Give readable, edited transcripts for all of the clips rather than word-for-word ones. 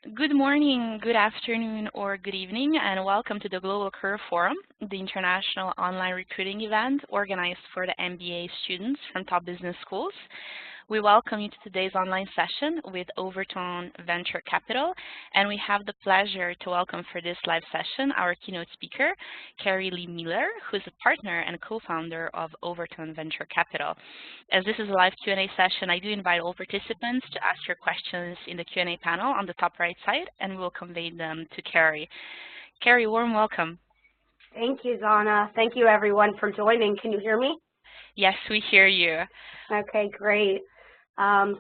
Good morning, good afternoon, or good evening, and welcome to the Global Career Forum, the international online recruiting event organized for the MBA students from top business schools. We welcome you to today's online session with Overton Venture Capital, and we have the pleasure to welcome for this live session our keynote speaker, Carrie Lee Miller, who is a partner and co-founder of Overton Venture Capital. As this is a live Q&A session, I do invite all participants to ask your questions in the Q&A panel on the top right side, and we will convey them to Carrie. Carrie, warm welcome. Thank you, Zana. Thank you, everyone, for joining. Can you hear me? Yes, we hear you. Okay, great.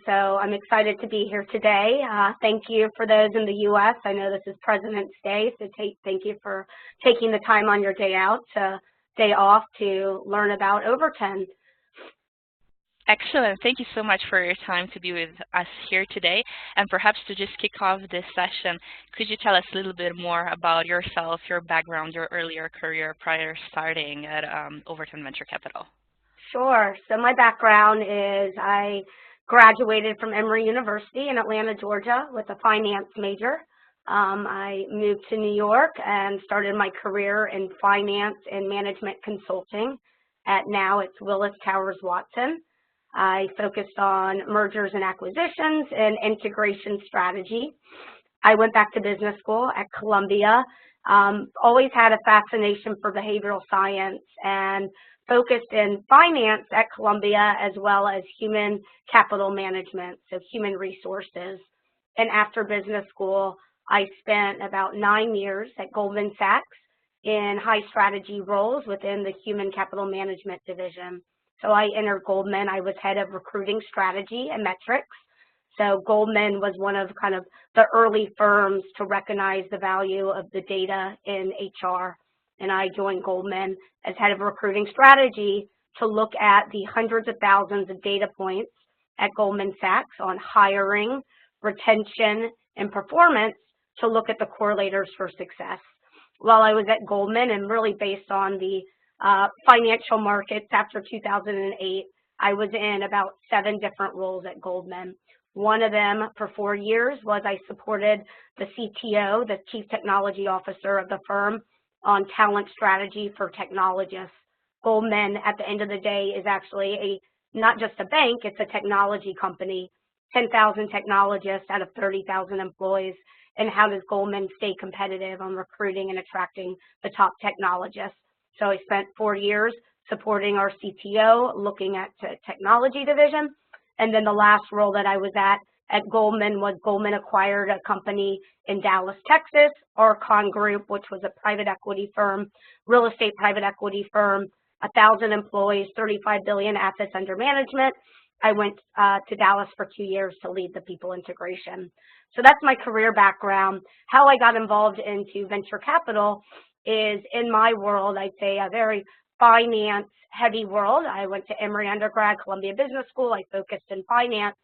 So I'm excited to be here today. Thank you for those in the U.S. I know this is President's Day, so thank you for taking the time on your day off to learn about Overton. Excellent. Thank you so much for your time to be with us here today. And perhaps to just kick off this session, could you tell us a little bit more about yourself, your background, your earlier career prior starting at Overton Venture Capital? Sure. So my background is I graduated from Emory University in Atlanta, Georgia with a finance major. I moved to New York and started my career in finance and management consulting. Now it's Willis Towers Watson. I focused on mergers and acquisitions and integration strategy. I went back to business school at Columbia. Always had a fascination for behavioral science and focused in finance at Columbia as well as human capital management, so human resources. And after business school, I spent about 9 years at Goldman Sachs in high strategy roles within the human capital management division. So I entered Goldman. I was head of recruiting strategy and metrics. So Goldman was one of kind of the early firms to recognize the value of the data in HR. And I joined Goldman as head of recruiting strategy to look at the hundreds of thousands of data points at Goldman Sachs on hiring, retention, and performance to look at the correlators for success. While I was at Goldman and really based on the financial markets after 2008, I was in about 7 different roles at Goldman. One of them for 4 years was I supported the CTO, the Chief Technology Officer of the firm, on talent strategy for technologists. Goldman, at the end of the day, is actually not just a bank, it's a technology company, 10,000 technologists out of 30,000 employees. And how does Goldman stay competitive on recruiting and attracting the top technologists? So I spent 4 years supporting our CTO, looking at the technology division. And then the last role that I was at Goldman was Goldman acquired a company in Dallas, Texas, Archon Group, which was a private equity firm, real estate private equity firm, 1,000 employees, 35 billion assets under management. I went to Dallas for 2 years to lead the people integration. So that's my career background. How I got involved into venture capital is, in my world, I'd say a very finance-heavy world. I went to Emory undergrad, Columbia Business School. I focused in finance.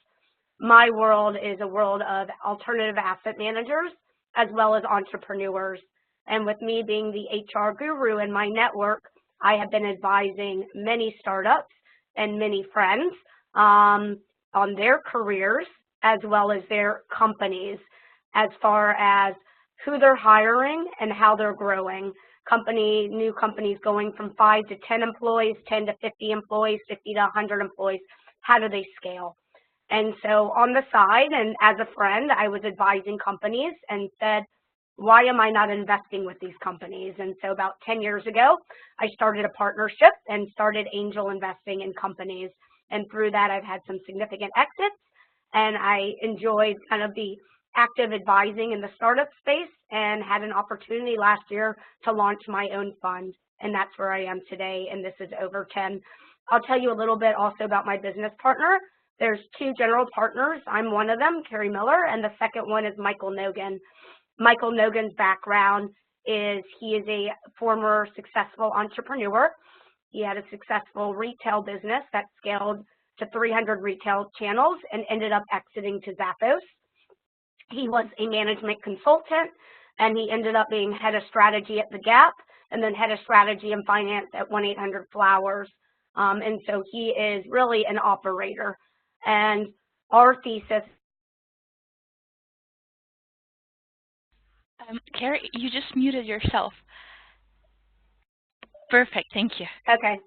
My world is a world of alternative asset managers as well as entrepreneurs. And with me being the HR guru in my network, I have been advising many startups and many friends on their careers as well as their companies as far as who they're hiring and how they're growing. New companies going from 5 to 10 employees, 10 to 50 employees, 50 to 100 employees, how do they scale? And so on the side, and as a friend, I was advising companies and said, why am I not investing with these companies? And so about 10 years ago, I started a partnership and started angel investing in companies. And through that, I've had some significant exits. And I enjoyed kind of the active advising in the startup space and had an opportunity last year to launch my own fund. And that's where I am today. And this is Overton. I'll tell you a little bit also about my business partner. There's 2 general partners. I'm one of them, Carrie Miller, and the second one is Michael Nogan. Michael Nogan's background is he is a former successful entrepreneur. He had a successful retail business that scaled to 300 retail channels and ended up exiting to Zappos. He was a management consultant, and he ended up being head of strategy at The Gap and then head of strategy and finance at 1-800-Flowers. And so he is really an operator. And our thesis Carrie, you just muted yourself. Perfect, thank you. Okay,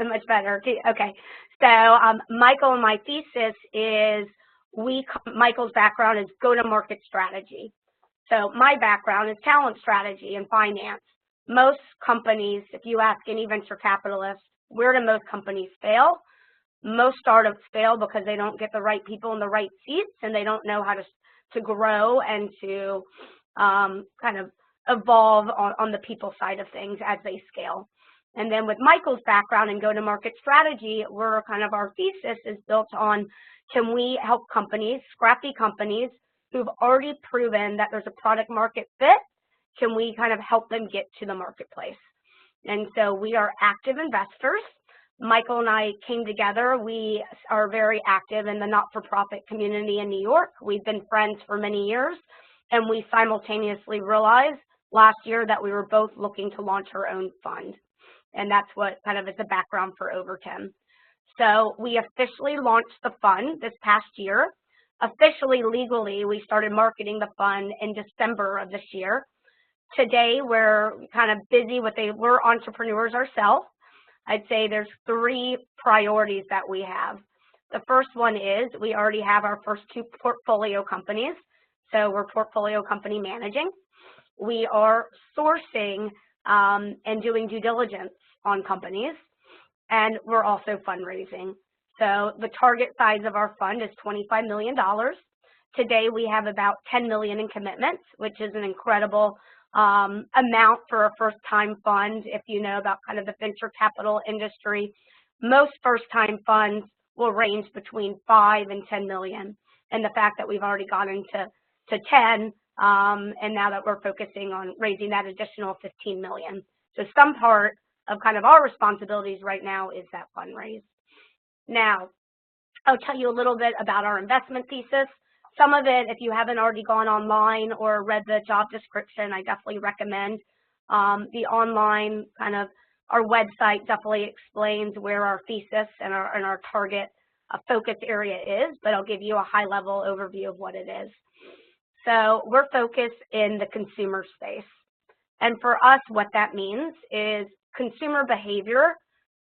much better. Okay, so Michael and my thesis is Michael's background is go-to-market strategy. So my background is talent strategy and finance. Most companies, if you ask any venture capitalist, where do most companies fail? Most startups fail because they don't get the right people in the right seats and they don't know how to grow and to kind of evolve on the people side of things as they scale. And then with Michael's background in go-to-market strategy, our thesis is built on, can we help companies, scrappy companies, who've already proven that there's a product market fit, can we kind of help them get to the marketplace? And so we are active investors. Michael and I came together. We are very active in the not-for-profit community in New York. We've been friends for many years, and we simultaneously realized last year that we were both looking to launch our own fund. And that's what kind of is the background for Overton. So we officially launched the fund this past year. Officially, legally, we started marketing the fund in December of this year. Today, we're kind of busy with we're entrepreneurs ourselves. I'd say there's 3 priorities that we have. The first one is we already have our first 2 portfolio companies. So we're portfolio company managing. We are sourcing and doing due diligence on companies, and we're also fundraising. So the target size of our fund is $25 million. Today we have about $10 million in commitments, which is an incredible amount for a first-time fund. If you know about kind of the venture capital industry, most first-time funds will range between 5 and 10 million. And the fact that we've already gotten to 10, and now that we're focusing on raising that additional 15 million. So some part of kind of our responsibilities right now is that fundraise. Now, I'll tell you a little bit about our investment thesis. Some of it, if you haven't already gone online or read the job description, I definitely recommend the online our website definitely explains where our thesis and our target focus area is, but I'll give you a high-level overview of what it is. So we're focused in the consumer space. And for us, what that means is consumer behavior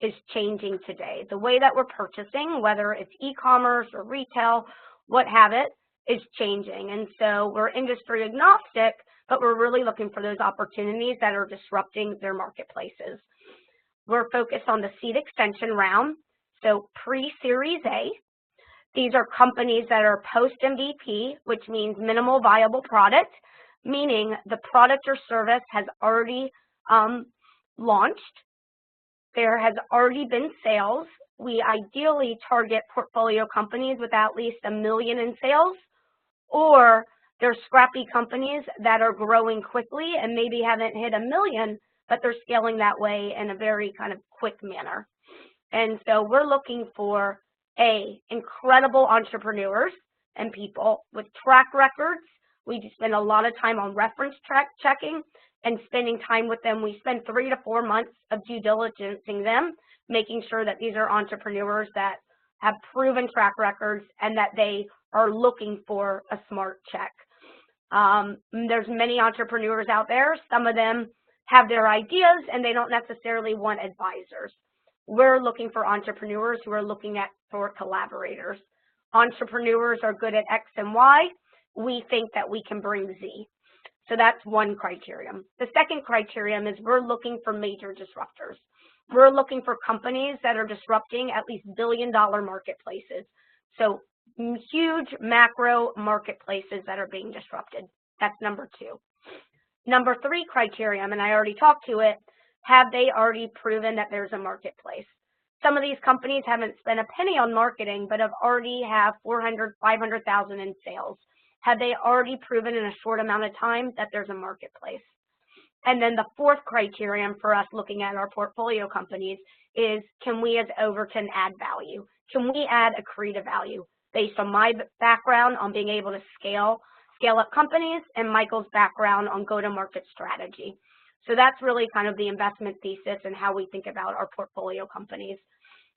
is changing today. The way that we're purchasing, whether it's e-commerce or retail, what have it, is changing. And so we're industry agnostic, but we're really looking for those opportunities that are disrupting their marketplaces. We're focused on the seed extension round, so pre-Series A. These are companies that are post-MVP, which means minimal viable product, meaning the product or service has already launched. There has already been sales. We ideally target portfolio companies with at least $1 million in sales, or they're scrappy companies that are growing quickly and maybe haven't hit $1 million, but they're scaling that way in a very kind of quick manner. And so we're looking for incredible entrepreneurs and people with track records. We spend a lot of time on reference checking and spending time with them. We spend 3 to 4 months of due diligencing them, making sure that these are entrepreneurs that have proven track records and that they are looking for a smart check. There's many entrepreneurs out there. Some of them have their ideas and they don't necessarily want advisors. We're looking for entrepreneurs who are looking for collaborators. Entrepreneurs are good at X and Y. We think that we can bring Z. So that's one criterion. The second criterion is we're looking for major disruptors. We're looking for companies that are disrupting at least billion-dollar marketplaces. So huge macro marketplaces that are being disrupted. That's number 2. Number 3 criterion, and I already talked to it, have they already proven that there's a marketplace? Some of these companies haven't spent a penny on marketing, but already have 400, 500,000 in sales. Have they already proven in a short amount of time that there's a marketplace? And then the 4th criterion for us looking at our portfolio companies is, can we as Overton add value? Can we add accretive value? Based on my background on being able to scale up companies and Michael's background on go-to-market strategy. So that's really kind of the investment thesis and how we think about our portfolio companies.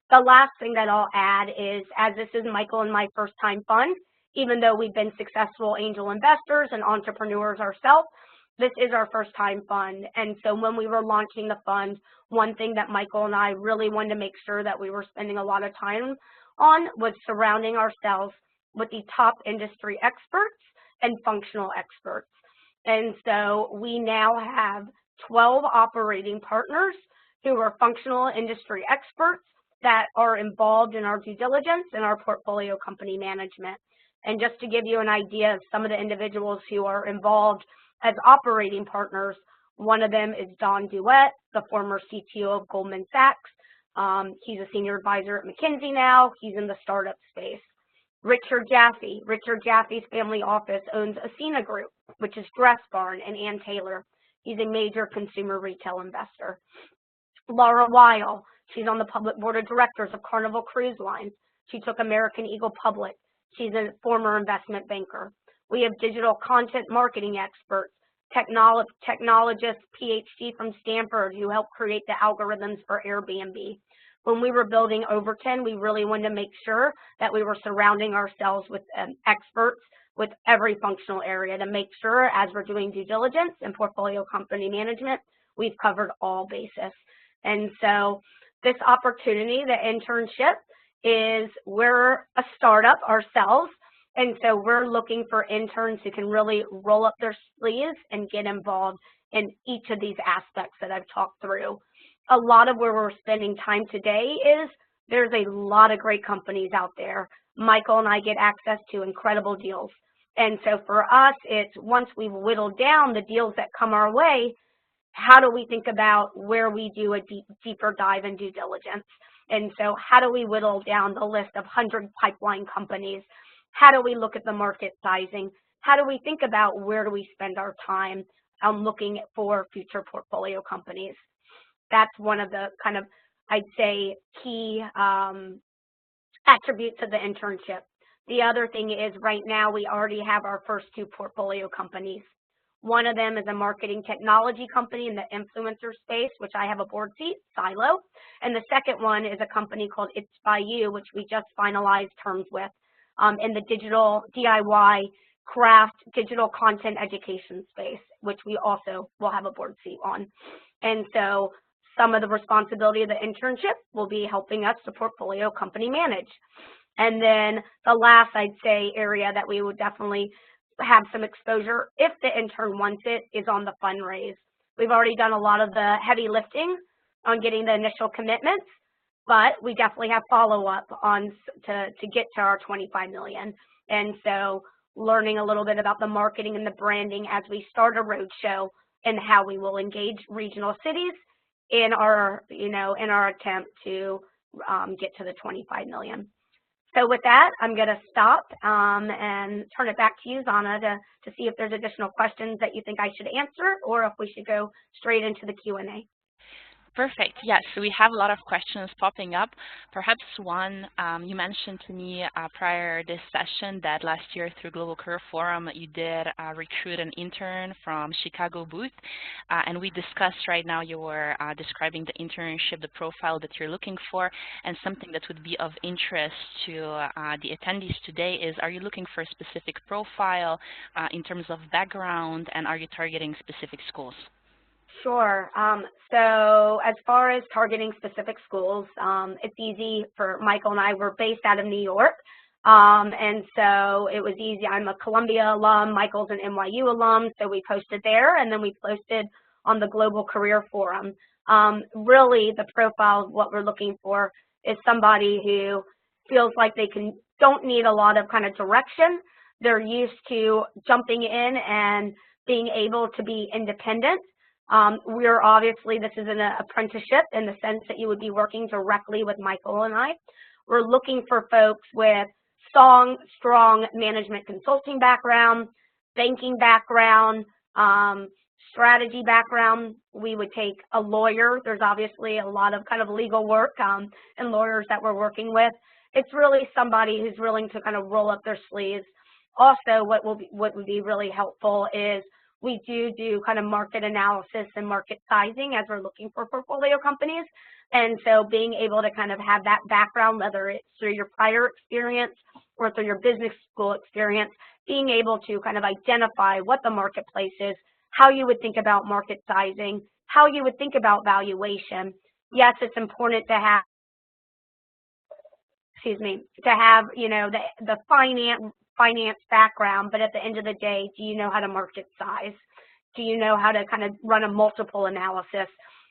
The last thing that I'll add is, as this is Michael and my first time fund, even though we've been successful angel investors and entrepreneurs ourselves, this is our first time fund. And so when we were launching the fund, one thing that Michael and I really wanted to make sure that we were spending a lot of time on was surrounding ourselves with the top industry experts and functional experts. And so we now have 12 operating partners who are functional industry experts that are involved in our due diligence and our portfolio company management. And just to give you an idea of some of the individuals who are involved as operating partners, one of them is Don Duet, the former CTO of Goldman Sachs. He's a senior advisor at McKinsey now. He's in the startup space. Richard Jaffe. Richard Jaffe's family office owns Ascena Group, which is Dress Barn, and Ann Taylor. He's a major consumer retail investor. Laura Weil. She's on the public board of directors of Carnival Cruise Lines. She took American Eagle public. She's a former investment banker. We have digital content marketing experts, technologists, PhD from Stanford, who helped create the algorithms for Airbnb. When we were building Overton, we really wanted to make sure that we were surrounding ourselves with experts with every functional area to make sure, as we're doing due diligence and portfolio company management, we've covered all bases. And so this opportunity, the internship, is we're a startup ourselves, and so we're looking for interns who can really roll up their sleeves and get involved in each of these aspects that I've talked through. A lot of where we're spending time today is there's a lot of great companies out there. Michael and I get access to incredible deals. And so for us, it's once we've whittled down the deals that come our way, how do we think about where we do a deeper dive in due diligence? And so how do we whittle down the list of 100 pipeline companies? How do we look at the market sizing? How do we think about where do we spend our time on looking for future portfolio companies? That's one of the kind of, I'd say, key attributes of the internship. The other thing is right now we already have our first 2 portfolio companies. One of them is a marketing technology company in the influencer space, which I have a board seat, Silo. And the second one is a company called It's By You, which we just finalized terms with in the digital DIY craft digital content education space, which we also will have a board seat on. And so some of the responsibility of the internship will be helping us to portfolio company manage. And then the last, I'd say, area that we would definitely have some exposure, if the intern wants it, is on the fundraise. We've already done a lot of the heavy lifting on getting the initial commitments, but we definitely have follow-up on to get to our $25 million. And so learning a little bit about the marketing and the branding as we start a roadshow and how we will engage regional cities in our, in our attempt to get to the $25 million. So with that, I'm going to stop and turn it back to you, Zana, to see if there's additional questions that you think I should answer or if we should go straight into the Q&A. Perfect. Yes, so we have a lot of questions popping up. Perhaps one, you mentioned to me prior this session that last year through Global Career Forum, you did recruit an intern from Chicago booth. And we discussed right now, you were describing the internship, the profile that you're looking for, and something that would be of interest to the attendees today is, are you looking for a specific profile in terms of background, and are you targeting specific schools? Sure. So as far as targeting specific schools, it's easy for Michael and I. We're based out of New York, and so it was easy. I'm a Columbia alum. Michael's an NYU alum, so we posted there, and then we posted on the Global Career Forum. Really, the profile of what we're looking for is somebody who feels like they don't need a lot of kind of direction. They're used to jumping in and being able to be independent. We're obviously, this is an apprenticeship in the sense that you would be working directly with Michael and I. We're looking for folks with strong management consulting background, banking background, strategy background. We would take a lawyer. There's obviously a lot of kind of legal work and lawyers that we're working with. It's really somebody who's willing to kind of roll up their sleeves. Also, what would be really helpful is we do kind of market analysis and market sizing as we're looking for portfolio companies. And so being able to kind of have that background, whether it's through your prior experience or through your business school experience, being able to kind of identify what the marketplace is, how you would think about market sizing, how you would think about valuation. Yes, it's important to have, the finance background, but at the end of the day, do you know how to market size? Do you know how to kind of run a multiple analysis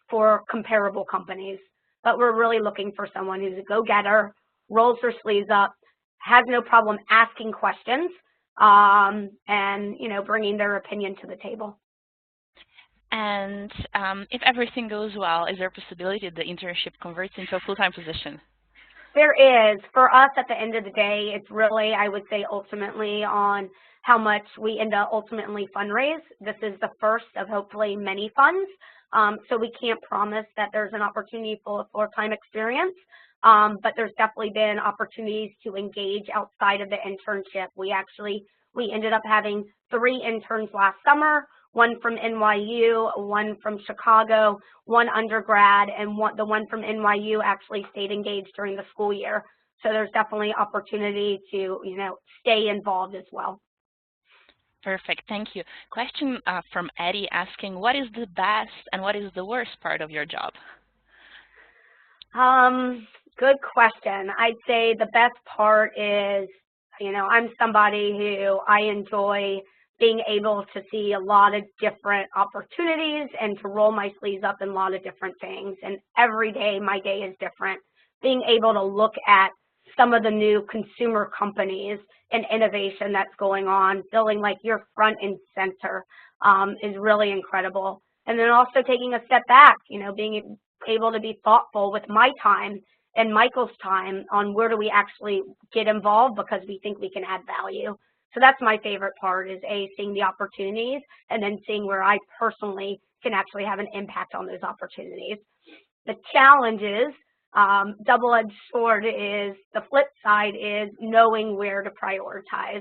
for comparable companies? But we're really looking for someone who's a go-getter, rolls their sleeves up, has no problem asking questions, and bringing their opinion to the table. And if everything goes well, is there a possibility that the internship converts into a full-time position? There is. For us, at the end of the day, it's really, I would say, ultimately on how much we end up ultimately fundraise. This is the first of hopefully many funds, so we can't promise that there's an opportunity for full-time experience, but there's definitely been opportunities to engage outside of the internship. We ended up having 3 interns last summer, 1 from NYU, 1 from Chicago, 1 undergrad, and the one from NYU actually stayed engaged during the school year. So there's definitely opportunity to, stay involved as well. Perfect, thank you. Question from Eddie asking, what is the best and what is the worst part of your job? Good question. I'd say the best part is, I'm somebody who I enjoy being able to see a lot of different opportunities and to roll my sleeves up in a lot of different things. And every day, my day is different. Being able to look at some of the new consumer companies and innovation that's going on, feeling like you're front and center is really incredible. And then also taking a step back, being able to be thoughtful with my time and Michael's time on where do we actually get involved because we think we can add value. So that's my favorite part is seeing the opportunities and then seeing where I personally can actually have an impact on those opportunities. The challenge is, double-edged sword is, the flip side is knowing where to prioritize.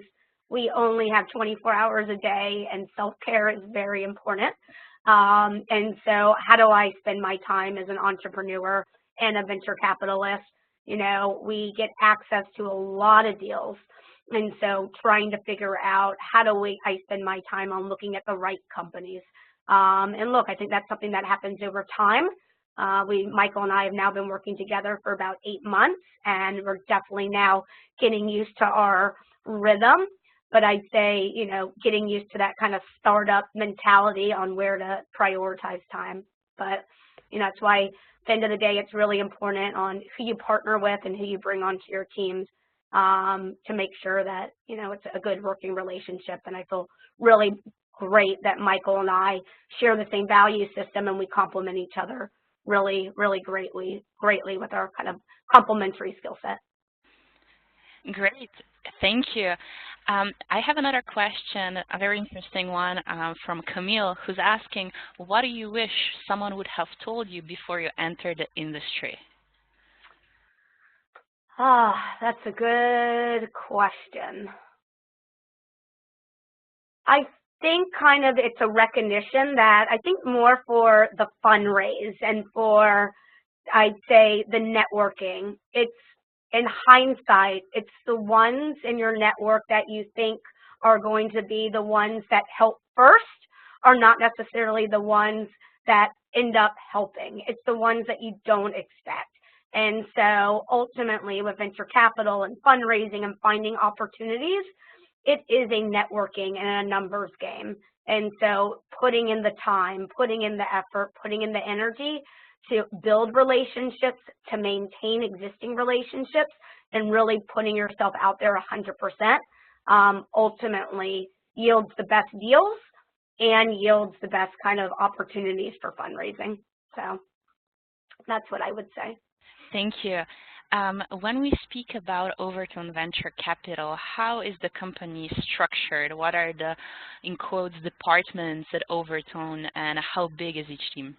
We only have 24 hours a day and self-care is very important. And so how do I spend my time as an entrepreneur and a venture capitalist? We get access to a lot of deals. And so trying to figure out how do I spend my time on looking at the right companies. And look, I think that's something that happens over time. Michael and I have now been working together for about 8 months, and we're definitely now getting used to our rhythm. But I'd say, getting used to that kind of startup mentality on where to prioritize time. But, that's why at the end of the day, it's really important on who you partner with and who you bring onto your teams. To make sure that, it's a good working relationship. And I feel really great that Michael and I share the same value system and we complement each other really, really greatly with our kind of complementary skill set. Great, thank you. I have another question, a very interesting one from Camille, who's asking, what do you wish someone would have told you before you entered the industry? That's a good question. I think kind of it's a recognition that I think more for the fundraise and for, I'd say, the networking. It's in hindsight, it's the ones in your network that you think are going to be the ones that help first are not necessarily the ones that end up helping. It's the ones that you don't expect. And so ultimately with venture capital and fundraising and finding opportunities, it is a networking and a numbers game. And so putting in the time, putting in the effort, putting in the energy to build relationships, to maintain existing relationships, and really putting yourself out there 100% ultimately yields the best deals and yields the best kind of opportunities for fundraising. So that's what I would say. Thank you. When we speak about Overton Venture Capital, how is the company structured? What are the, in quotes, departments at Overton, and how big is each team?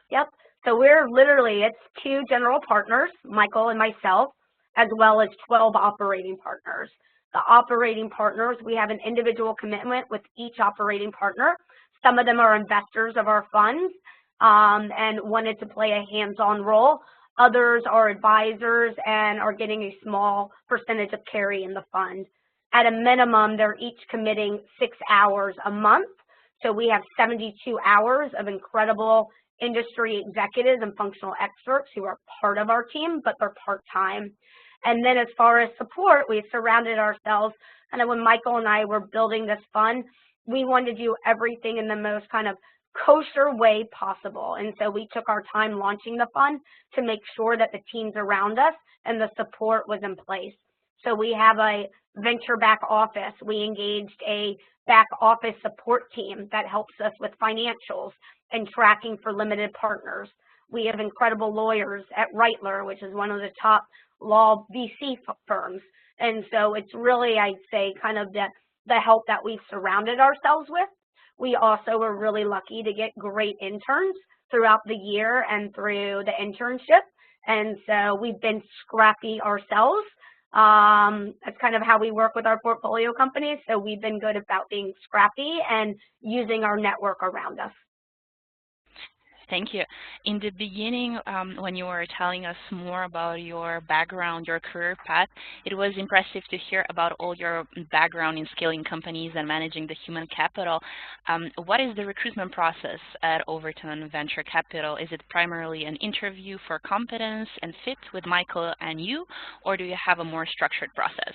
Yep. So we're literally, it's 2 general partners, Michael and myself, as well as 12 operating partners. The operating partners, we have an individual commitment with each operating partner. Some of them are investors of our funds and wanted to play a hands-on role. Others are advisors and are getting a small percentage of carry in the fund. At a minimum, they're each committing 6 hours a month So we have 72 hours of incredible industry executives and functional experts who are part of our team, but they're part-time. And then as far as support, we surrounded ourselves, kind of when Michael and I were building this fund, we wanted to do everything in the most kind of kosher way possible. And so we took our time launching the fund to make sure that the teams around us and the support was in place. So we have a venture back office. We engaged a back office support team that helps us with financials and tracking for limited partners. We have incredible lawyers at Reitler, which is one of the top law VC firms. And so it's really, I'd say, kind of the help that we've surrounded ourselves with. We also were really lucky to get great interns throughout the year and through the internship. And so we've been scrappy ourselves. That's kind of how we work with our portfolio companies. So we've been good about being scrappy and using our network around us. Thank you. In the beginning, when you were telling us more about your background, your career path, it was impressive to hear about all your background in scaling companies and managing the human capital. What is the recruitment process at Overton Venture Capital? Is it primarily an interview for competence and fit with Michael and you, or do you have a more structured process?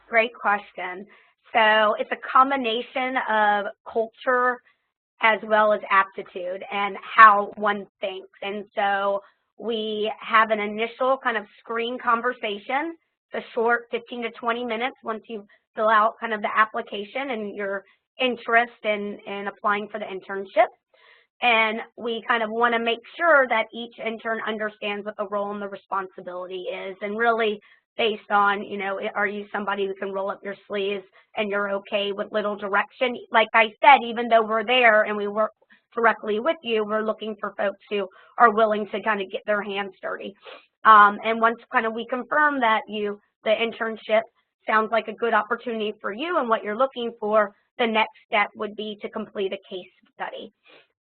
Great question. So it's a combination of culture as well as aptitude and how one thinks. And so we have an initial kind of screen conversation, a short 15 to 20 minutes once you fill out kind of the application and your interest in applying for the internship. And we kind of want to make sure that each intern understands what the role and the responsibility is, and really based on, you know, are you somebody who can roll up your sleeves and you're okay with little direction? Like I said, even though we're there and we work directly with you, we're looking for folks who are willing to kind of get their hands dirty. And once kind of we confirm that the internship sounds like a good opportunity for you and what you're looking for, the next step would be to complete a case study.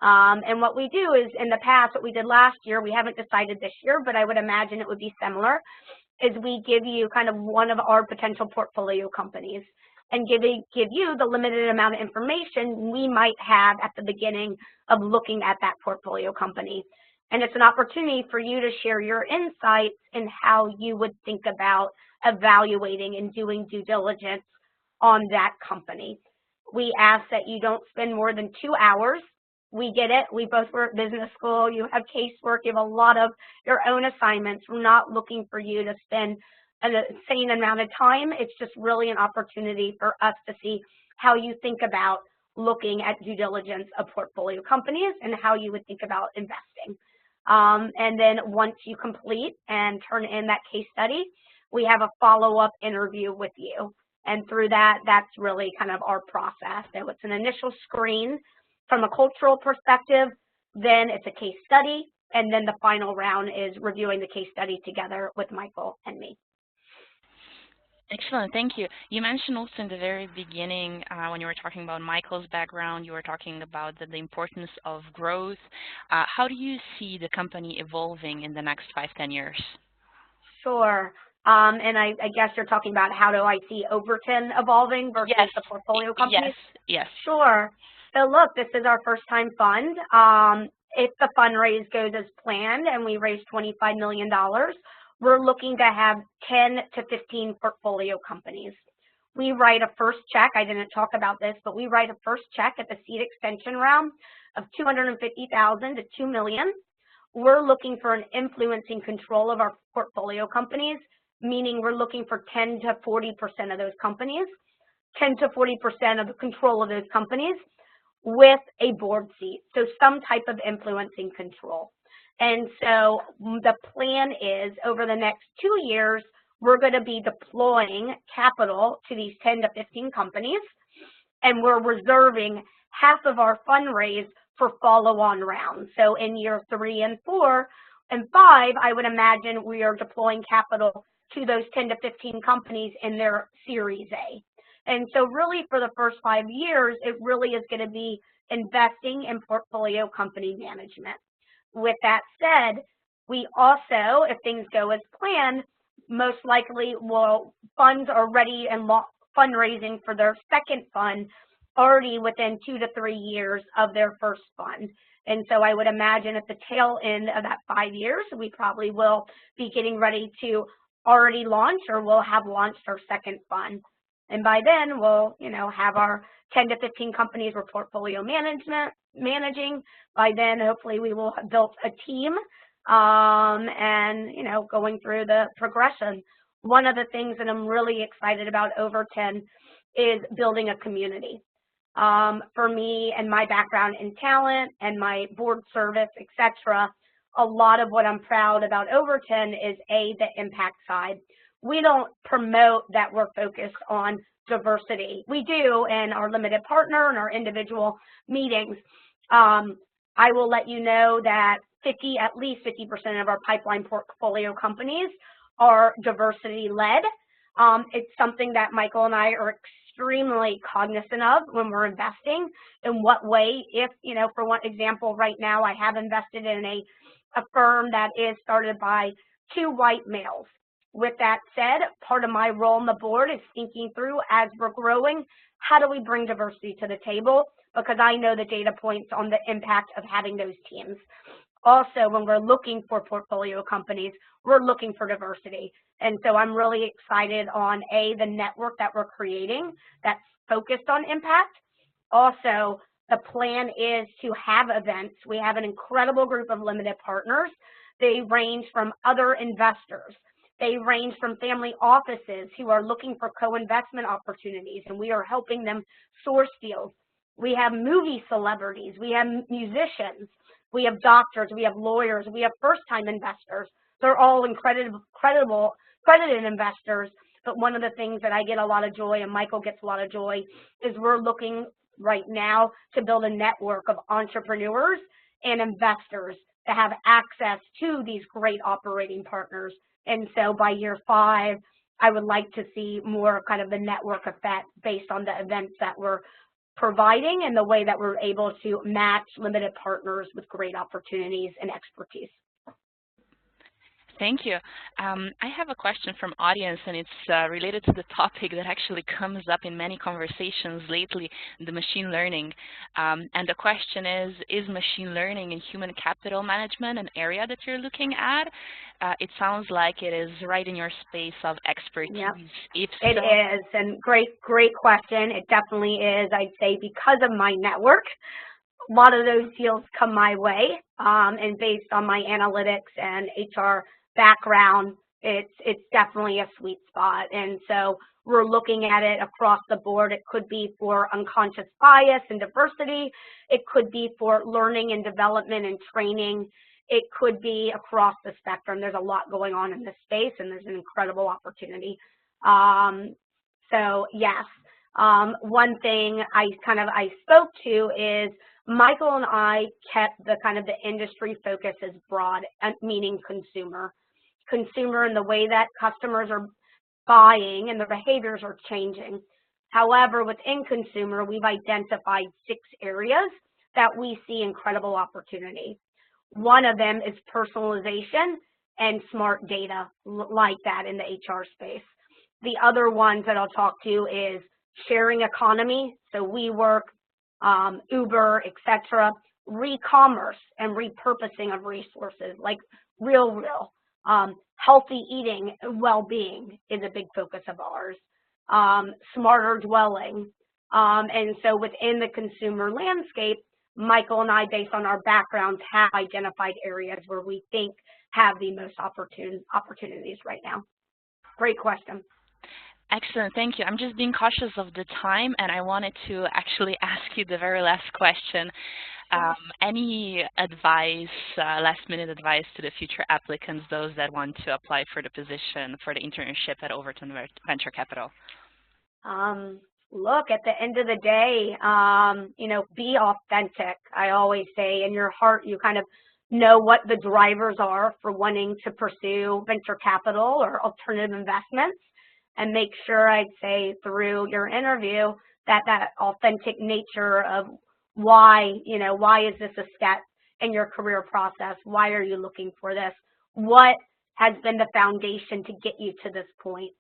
And what we do is, in the past, what we did last year, we haven't decided this year, but I would imagine it would be similar, is we give you kind of one of our potential portfolio companies and give you the limited amount of information we might have at the beginning of looking at that portfolio company. And it's an opportunity for you to share your insights in how you would think about evaluating and doing due diligence on that company. We ask that you don't spend more than 2 hours. We get it. We both were at business school. You have casework. You have a lot of your own assignments. We're not looking for you to spend an insane amount of time. It's just really an opportunity for us to see how you think about looking at due diligence of portfolio companies and how you would think about investing. And then once you complete and turn in that case study, we have a follow-up interview with you. And through that, that's really kind of our process. So it's an initial screen from a cultural perspective, then it's a case study, and then the final round is reviewing the case study together with Michael and me. Excellent, thank you. You mentioned also in the very beginning when you were talking about Michael's background, you were talking about the importance of growth. How do you see the company evolving in the next 5-10 years? Sure. And I guess you're talking about how do I see Overton evolving versus the portfolio companies? Yes. Sure. So look, this is our first time fund. If the fundraise goes as planned and we raise $25 million, we're looking to have 10 to 15 portfolio companies. We write a first check. I didn't talk about this, but we write a first check at the seed extension round of $250,000 to $2 million. We're looking for an influencing control of our portfolio companies, meaning we're looking for 10 to 40% of those companies, 10 to 40% of the control of those companies, with a board seat, so some type of influencing control. And so the plan is over the next 2 years, we're going to be deploying capital to these 10 to 15 companies, and we're reserving half of our fundraise for follow-on rounds. So in year 3 and 4 and 5, I would imagine we are deploying capital to those 10 to 15 companies in their Series A. And so really for the first 5 years, it really is going to be investing in portfolio company management. With that said, we also, if things go as planned, most likely funds are ready and fundraising for their second fund already within 2 to 3 years of their first fund. And so I would imagine at the tail end of that 5 years, we probably will be getting ready to already launch, or we'll have launched our second fund. And by then, we'll, have our 10 to 15 companies we're portfolio managing. By then, hopefully, we will have built a team and, going through the progression. One of the things that I'm really excited about Overton is building a community. For me and my background in talent and my board service, etc., a lot of what I'm proud about Overton is the impact side. We don't promote that we're focused on diversity. We do in our limited partner and our individual meetings. I will let you know that at least 50% of our pipeline portfolio companies are diversity-led. It's something that Michael and I are extremely cognizant of when we're investing. In what way, if, for one example, right now I have invested in a firm that is started by 2 white males. With that said, part of my role on the board is thinking through, as we're growing, how do we bring diversity to the table? Because I know the data points on the impact of having those teams. Also, when we're looking for portfolio companies, we're looking for diversity. And so I'm really excited on, the network that we're creating that's focused on impact. Also, the plan is to have events. We have an incredible group of limited partners. They range from other investors. They range from family offices who are looking for co-investment opportunities, and we are helping them source deals. We have movie celebrities. We have musicians. We have doctors. We have lawyers. We have first-time investors. They're all credited investors. But one of the things that I get a lot of joy, and Michael gets a lot of joy, is we're looking right now to build a network of entrepreneurs and investors to have access to these great operating partners. And so by year 5, I would like to see more kind of the network effect based on the events that we're providing and the way that we're able to match limited partners with great opportunities and expertise. Thank you. I have a question from audience, and it's related to the topic that actually comes up in many conversations lately, the machine learning. And the question is machine learning and human capital management an area that you're looking at? It sounds like it is right in your space of expertise. Yep. If so, it is, and great question. It definitely is. I'd say because of my network, a lot of those deals come my way, and based on my analytics and HR background, it's definitely a sweet spot. And so we're looking at it across the board. It could be for unconscious bias and diversity. It could be for learning and development and training. It could be across the spectrum. There's a lot going on in this space, and there's an incredible opportunity. So yes, one thing I spoke to is Michael and I kept the industry focus as broad, meaning consumer and the way that customers are buying and their behaviors are changing. However, within consumer, we've identified 6 areas that we see incredible opportunity. One of them is personalization and smart data like that in the HR space. The other ones that I'll talk to is sharing economy, so WeWork, Uber, etc., re-commerce and repurposing of resources like real. Healthy eating, well-being is a big focus of ours. Smarter dwelling. And so within the consumer landscape, Michael and I, based on our backgrounds, have identified areas where we think have the most opportunities right now. Great question. Excellent, thank you. I'm just being cautious of the time, and I wanted to actually ask you the very last question. Any advice, last-minute advice to the future applicants, those that want to apply for the position, for the internship at Overton Venture Capital? Look, at the end of the day, be authentic. I always say in your heart, you kind of know what the drivers are for wanting to pursue venture capital or alternative investments, and make sure, I'd say, through your interview that authentic nature of why is this a step in your career process? Why are you looking for this? What has been the foundation to get you to this point?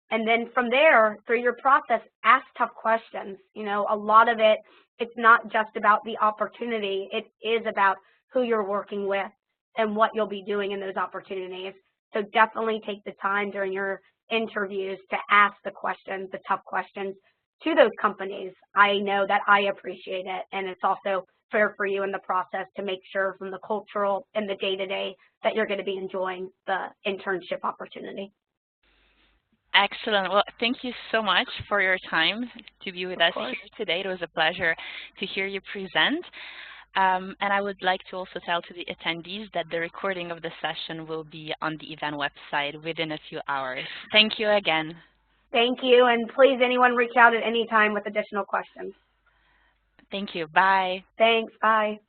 And then from there, through your process, ask tough questions. You know, a lot of it, it's not just about the opportunity. It is about who you're working with and what you'll be doing in those opportunities. So definitely take the time during your interviews to ask the questions, the tough questions to those companies. I know that I appreciate it, and it's also fair for you in the process to make sure from the cultural and the day-to-day that you're going to be enjoying the internship opportunity. Excellent. Well, thank you so much for your time to be with us here today. It was a pleasure to hear you present. And I would like to also tell to the attendees that the recording of the session will be on the event website within a few hours. Thank you again. Thank you, and please anyone reach out at any time with additional questions. Thank you. Bye. Thanks. Bye.